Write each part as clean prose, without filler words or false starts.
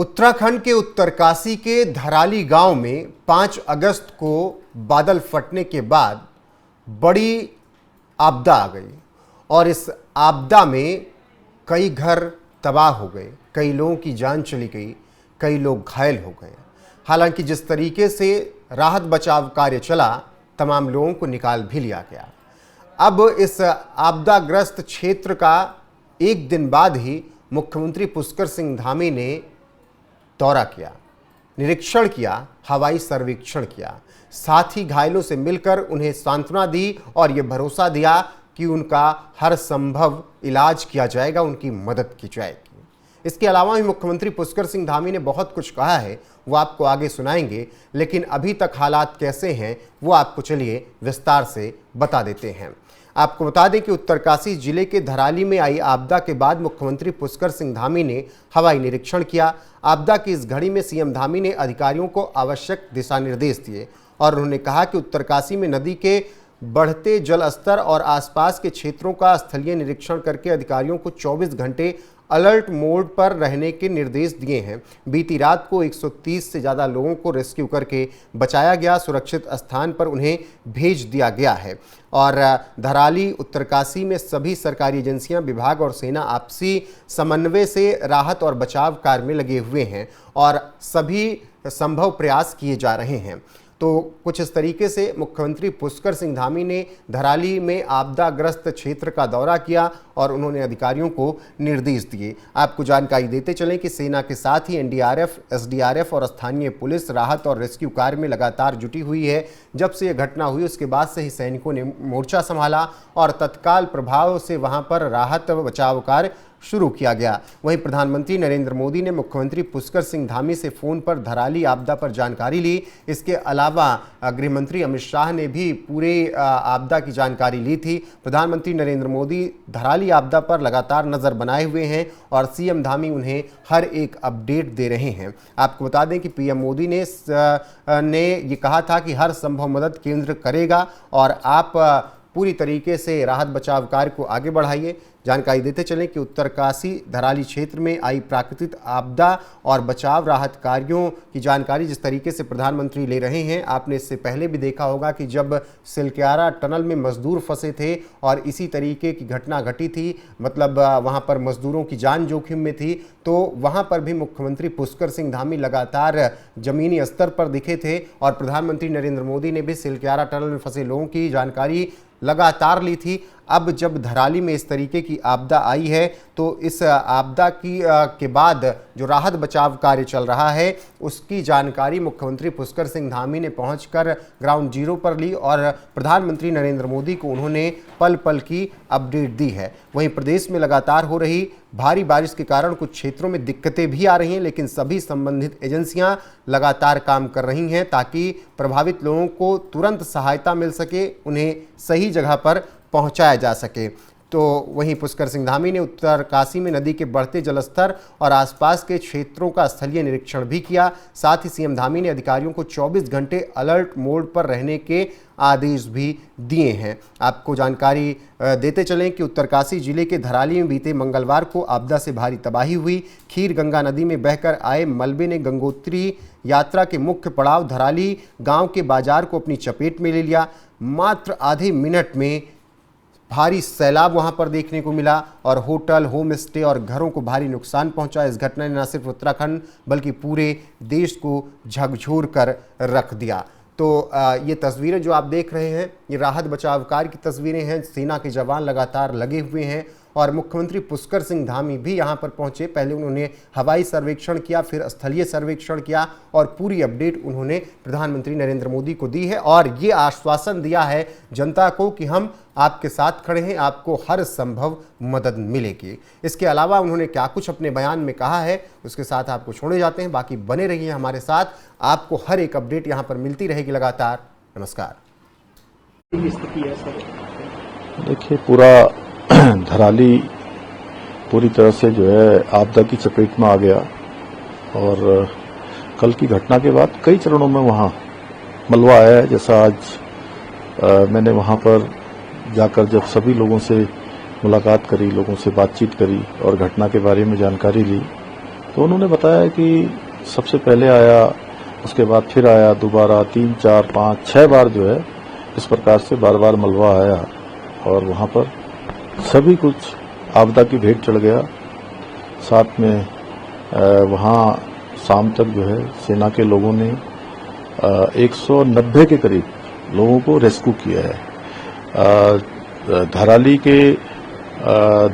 उत्तराखंड के उत्तरकाशी के धराली गांव में 5 अगस्त को बादल फटने के बाद बड़ी आपदा आ गई और इस आपदा में कई घर तबाह हो गए, कई लोगों की जान चली गई, कई लोग घायल हो गए। हालांकि जिस तरीके से राहत बचाव कार्य चला, तमाम लोगों को निकाल भी लिया गया। अब इस आपदाग्रस्त क्षेत्र का एक दिन बाद ही मुख्यमंत्री पुष्कर सिंह धामी ने दौरा किया, निरीक्षण किया, हवाई सर्वेक्षण किया, साथ ही घायलों से मिलकर उन्हें सांत्वना दी और ये भरोसा दिया कि उनका हर संभव इलाज किया जाएगा, उनकी मदद की जाएगी। इसके अलावा भी मुख्यमंत्री पुष्कर सिंह धामी ने बहुत कुछ कहा है, वो आपको आगे सुनाएंगे, लेकिन अभी तक हालात कैसे हैं वो आपको चलिए विस्तार से बता देते हैं। आपको बता दें कि उत्तरकाशी जिले के धराली में आई आपदा के बाद मुख्यमंत्री पुष्कर सिंह धामी ने हवाई निरीक्षण किया। आपदा की इस घड़ी में सीएम धामी ने अधिकारियों को आवश्यक दिशा निर्देश दिए और उन्होंने कहा कि उत्तरकाशी में नदी के बढ़ते जल स्तर और आसपास के क्षेत्रों का स्थलीय निरीक्षण करके अधिकारियों को 24 घंटे अलर्ट मोड पर रहने के निर्देश दिए हैं। बीती रात को 130 से ज़्यादा लोगों को रेस्क्यू करके बचाया गया, सुरक्षित स्थान पर उन्हें भेज दिया गया है और धराली उत्तरकाशी में सभी सरकारी एजेंसियां, विभाग और सेना आपसी समन्वय से राहत और बचाव कार्य में लगे हुए हैं और सभी संभव प्रयास किए जा रहे हैं। तो कुछ इस तरीके से मुख्यमंत्री पुष्कर सिंह धामी ने धराली में आपदाग्रस्त क्षेत्र का दौरा किया और उन्होंने अधिकारियों को निर्देश दिए। आपको जानकारी देते चलें कि सेना के साथ ही एनडीआरएफ, एसडीआरएफ और स्थानीय पुलिस राहत और रेस्क्यू कार्य में लगातार जुटी हुई है। जब से यह घटना हुई उसके बाद से ही सैनिकों ने मोर्चा संभाला और तत्काल प्रभाव से वहां पर राहत व बचाव कार्य शुरू किया गया। वहीं प्रधानमंत्री नरेंद्र मोदी ने मुख्यमंत्री पुष्कर सिंह धामी से फोन पर धराली आपदा पर जानकारी ली। इसके अलावा गृह मंत्री अमित शाह ने भी पूरे आपदा की जानकारी ली थी। प्रधानमंत्री नरेंद्र मोदी धराली आपदा पर लगातार नजर बनाए हुए हैं और सीएम धामी उन्हें हर एक अपडेट दे रहे हैं। आपको बता दें कि पीएम मोदी ने ये कहा था कि हर संभव मदद केंद्र करेगा और आप पूरी तरीके से राहत बचाव कार्य को आगे बढ़ाइए। जानकारी देते चलें कि उत्तरकाशी धराली क्षेत्र में आई प्राकृतिक आपदा और बचाव राहत कार्यों की जानकारी जिस तरीके से प्रधानमंत्री ले रहे हैं, आपने इससे पहले भी देखा होगा कि जब सिलक्यारा टनल में मजदूर फंसे थे और इसी तरीके की घटना घटी थी, मतलब वहां पर मजदूरों की जान जोखिम में थी, तो वहां पर भी मुख्यमंत्री पुष्कर सिंह धामी लगातार जमीनी स्तर पर दिखे थे और प्रधानमंत्री नरेंद्र मोदी ने भी सिलक्यारा टनल में फंसे लोगों की जानकारी लगातार ली थी। अब जब धराली में इस तरीके की आपदा आई है तो इस आपदा के बाद जो राहत बचाव कार्य चल रहा है उसकी जानकारी मुख्यमंत्री पुष्कर सिंह धामी ने पहुंचकर ग्राउंड जीरो पर ली और प्रधानमंत्री नरेंद्र मोदी को उन्होंने पल पल की अपडेट दी है। वहीं प्रदेश में लगातार हो रही भारी बारिश के कारण कुछ क्षेत्रों में दिक्कतें भी आ रही हैं, लेकिन सभी संबंधित एजेंसियां लगातार काम कर रही हैं ताकि प्रभावित लोगों को तुरंत सहायता मिल सके, उन्हें सही जगह पर पहुंचाया जा सके। तो वहीं पुष्कर सिंह धामी ने उत्तरकाशी में नदी के बढ़ते जलस्तर और आसपास के क्षेत्रों का स्थलीय निरीक्षण भी किया। साथ ही सीएम धामी ने अधिकारियों को 24 घंटे अलर्ट मोड पर रहने के आदेश भी दिए हैं। आपको जानकारी देते चलें कि उत्तरकाशी जिले के धराली में बीते मंगलवार को आपदा से भारी तबाही हुई। खीर गंगा नदी में बहकर आए मलबे ने गंगोत्री यात्रा के मुख्य पड़ाव धराली गांव के बाजार को अपनी चपेट में ले लिया। मात्र आधे मिनट में भारी सैलाब वहां पर देखने को मिला और होटल, होम स्टे और घरों को भारी नुकसान पहुंचा। इस घटना ने न सिर्फ उत्तराखंड बल्कि पूरे देश को झकझोर कर रख दिया। तो ये तस्वीरें जो आप देख रहे हैं ये राहत बचाव कार्य की तस्वीरें हैं। सेना के जवान लगातार लगे हुए हैं और मुख्यमंत्री पुष्कर सिंह धामी भी यहाँ पर पहुँचे। पहले उन्होंने हवाई सर्वेक्षण किया, फिर स्थलीय सर्वेक्षण किया और पूरी अपडेट उन्होंने प्रधानमंत्री नरेंद्र मोदी को दी है और ये आश्वासन दिया है जनता को कि हम आपके साथ खड़े हैं, आपको हर संभव मदद मिलेगी। इसके अलावा उन्होंने क्या कुछ अपने बयान में कहा है उसके साथ आपको छोड़े जाते हैं। बाकी बने रहिए हमारे साथ, आपको हर एक अपडेट यहाँ पर मिलती रहेगी लगातार। नमस्कार। देखिए, पूरा धराली पूरी तरह से जो है आपदा की चपेट में आ गया और कल की घटना के बाद कई चरणों में वहाँ मलबा आया है। जैसा आज मैंने वहाँ पर जाकर जब सभी लोगों से मुलाकात करी, लोगों से बातचीत करी और घटना के बारे में जानकारी ली, तो उन्होंने बताया कि सबसे पहले आया, उसके बाद फिर आया दोबारा, 3, 4, 5, 6 बार जो है इस प्रकार से बार बार मलबा आया और वहाँ पर सभी कुछ आपदा की भेंट चढ़ गया। साथ में वहाँ शाम तक जो है सेना के लोगों ने 190 के करीब लोगों को रेस्क्यू किया है। धराली के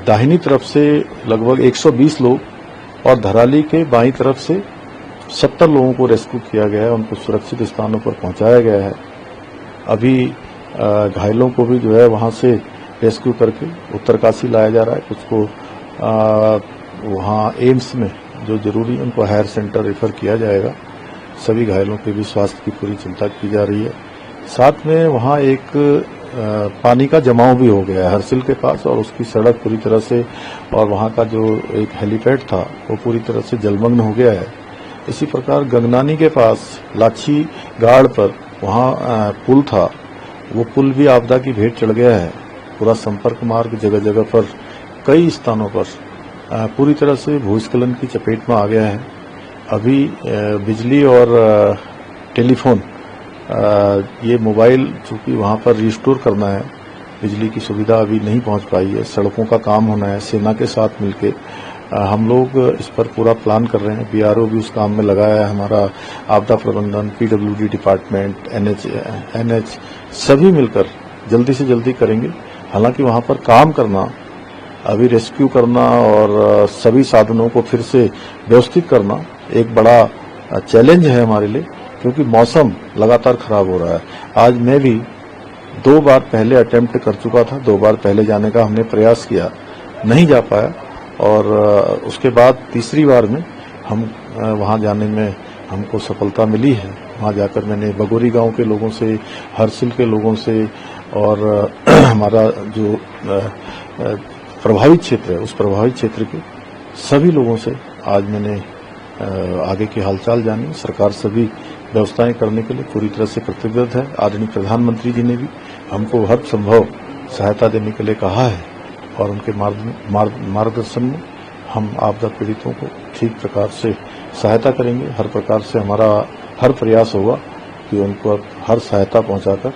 दाहिनी तरफ से लगभग 120 लोग और धराली के बाईं तरफ से 70 लोगों को रेस्क्यू किया गया है, उनको सुरक्षित स्थानों पर पहुंचाया गया है। अभी घायलों को भी जो है वहां से रेस्क्यू करके उत्तरकाशी लाया जा रहा है, कुछ को वहां एम्स में जो जरूरी है उनको हायर सेंटर रेफर किया जाएगा। सभी घायलों के भी स्वास्थ्य की पूरी चिंता की जा रही है। साथ में वहां एक पानी का जमाव भी हो गया है हरसिल के पास और उसकी सड़क पूरी तरह से, और वहां का जो एक हेलीपैड था वो पूरी तरह से जलमग्न हो गया है। इसी प्रकार गंगनानी के पास लाछी गाड़ पर वहां पुल था, वो पुल भी आपदा की भेंट चढ़ गया है। पूरा संपर्क मार्ग जगह जगह पर कई स्थानों पर पूरी तरह से भूस्खलन की चपेट में आ गया है। अभी बिजली और टेलीफोन, ये मोबाइल चूंकि वहां पर रिस्टोर करना है, बिजली की सुविधा अभी नहीं पहुंच पाई है, सड़कों का काम होना है। सेना के साथ मिलके हम लोग इस पर पूरा प्लान कर रहे हैं। बीआरओ भी उस काम में लगाया है, हमारा आपदा प्रबंधन, पीडब्ल्यूडी डिपार्टमेंट, एनएच सभी मिलकर जल्दी से जल्दी करेंगे। हालांकि वहां पर काम करना, अभी रेस्क्यू करना और सभी साधनों को फिर से व्यवस्थित करना एक बड़ा चैलेंज है हमारे लिए, क्योंकि मौसम लगातार खराब हो रहा है। आज मैं भी 2 बार पहले अटेम्प्ट कर चुका था, 2 बार पहले जाने का हमने प्रयास किया, नहीं जा पाया, और उसके बाद तीसरी बार में हम वहां जाने में हमको सफलता मिली है। वहां जाकर मैंने बगोरी गांव के लोगों से, हरसिल के लोगों से और हमारा जो प्रभावित क्षेत्र है उस प्रभावित क्षेत्र के सभी लोगों से आज मैंने आगे की हालचाल जानी। सरकार सभी व्यवस्थाएं करने के लिए पूरी तरह से प्रतिबद्ध है। आदरणीय प्रधानमंत्री जी ने भी हमको हर संभव सहायता देने के लिए कहा है और उनके मार्गदर्शन में हम आपदा पीड़ितों को ठीक प्रकार से सहायता करेंगे। हर प्रकार से हमारा हर प्रयास होगा कि उनको हर सहायता पहुंचाकर